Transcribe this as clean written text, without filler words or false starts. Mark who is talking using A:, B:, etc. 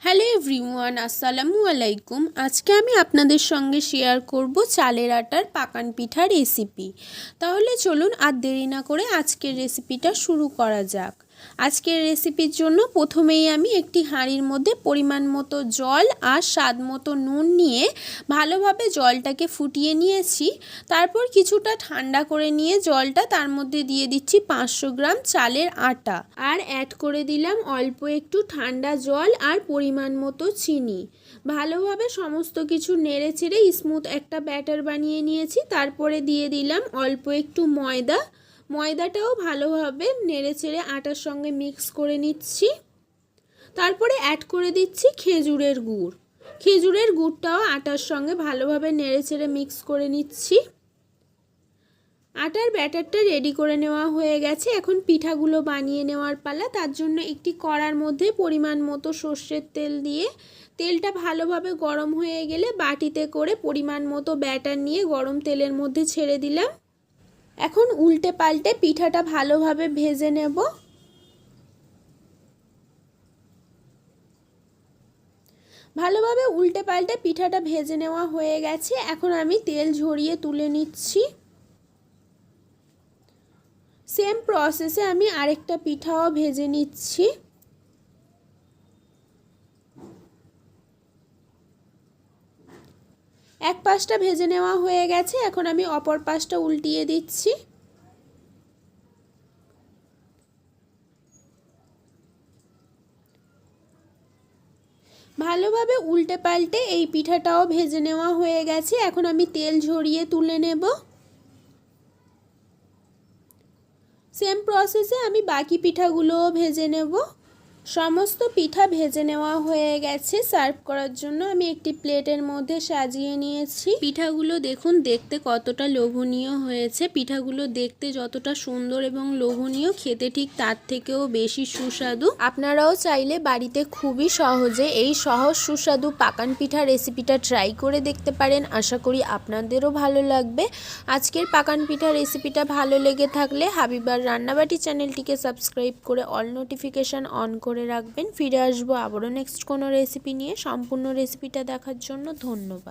A: Hello everyone, আসসালামু আলাইকুম। আজকে আমি আপনাদের সঙ্গে শেয়ার করব চালের আটার পাকান পিঠা রেসিপি। তাহলে চলুন আর দেরি না করে আজকের রেসিপিটা শুরু করা যাক। আজকের রেসিপির জন্য প্রথমেই আমি একটি হাঁড়ির মধ্যে পরিমাণ মতো জল আর স্বাদ মতো নুন নিয়ে ভালোভাবে জলটাকে ফুটিয়ে নিয়েছি। তারপর কিছুটা ঠান্ডা করে নিয়ে জলটা তার মধ্যে দিয়ে দিচ্ছি 500 গ্রাম চালের আটা আর অ্যাড করে দিলাম অল্প একটু ঠান্ডা জল আর পরিমাণ মতো চিনি। ভালোভাবে সমস্ত কিছু নেড়ে চেড়ে স্মুথ একটা ব্যাটার বানিয়ে নিয়েছি। তারপরে দিয়ে দিলাম অল্প একটু ময়দাটাও ভালোভাবে নেড়ে চেড়ে আটার সঙ্গে মিক্স করে নিচ্ছি। তারপরে অ্যাড করে দিচ্ছি খেজুরের গুড়টাও আটার সঙ্গে ভালোভাবে নেড়ে চেড়ে মিক্স করে নিচ্ছি। আটার ব্যাটারটা রেডি করে নেওয়া হয়ে গেছে। এখন পিঠাগুলো বানিয়ে নেওয়ার পালা। তার জন্য একটি কড়ার মধ্যে পরিমাণ মতো সর্ষের তেল দিয়ে তেলটা ভালোভাবে গরম হয়ে গেলে বাটিতে করে পরিমাণ মতো ব্যাটার নিয়ে গরম তেলের মধ্যে ছেড়ে দিলাম। এখন উল্টে পাল্টে পিঠাটা ভালোভাবে ভেজে নেব। ভালোভাবে উল্টে পাল্টে পিঠাটা ভেজে নেওয়া হয়ে গেছে। এখন আমি তেল ঝরিয়ে তুলে নিচ্ছি। সেম প্রসেসে আমি আরেকটা পিঠাও ভেজে নিচ্ছি। এক পাশটা ভেজে নেওয়া হয়ে গেছে। এখন আমি অপর পাশটা উল্টিয়ে দিচ্ছি। ভালোভাবে উল্টে পাল্টে এই পিঠাটাও ভেজে নেওয়া হয়ে গেছে। এখন আমি তেল ঝরিয়ে তুলে নেব। সেম প্রসেসে আমি বাকি পিঠাগুলোও ভেজে নেব। সমস্ত পিঠা ভেজে নেওয়া হয়ে গেছে। সার্ভ করার জন্য আমি একটি প্লেটের মধ্যে সাজিয়ে নিয়েছি। পিঠাগুলো দেখুন দেখতে কতটা লোভনীয় হয়েছে। পিঠাগুলো দেখতে যতটা সুন্দর এবং লোভনীয়, খেতে ঠিক তার থেকেও বেশি সুস্বাদু। আপনারাও চাইলে বাড়িতে খুবই সহজে এই সহজ সুস্বাদু পাকান পিঠা রেসিপিটা ট্রাই করে দেখতে পারেন। আশা করি আপনাদেরও ভালো লাগবে। আজকের পাকান পিঠা রেসিপিটা ভালো লেগে থাকলে হাবিবার রান্নাবাটি চ্যানেলটিকে সাবস্ক্রাইব করে অল নোটিফিকেশান অন করে রাখবেন। ফিরে আসবো আবারও নেক্সট কোনো রেসিপি নিয়ে। সম্পূর্ণ রেসিপিটা দেখার জন্য ধন্যবাদ।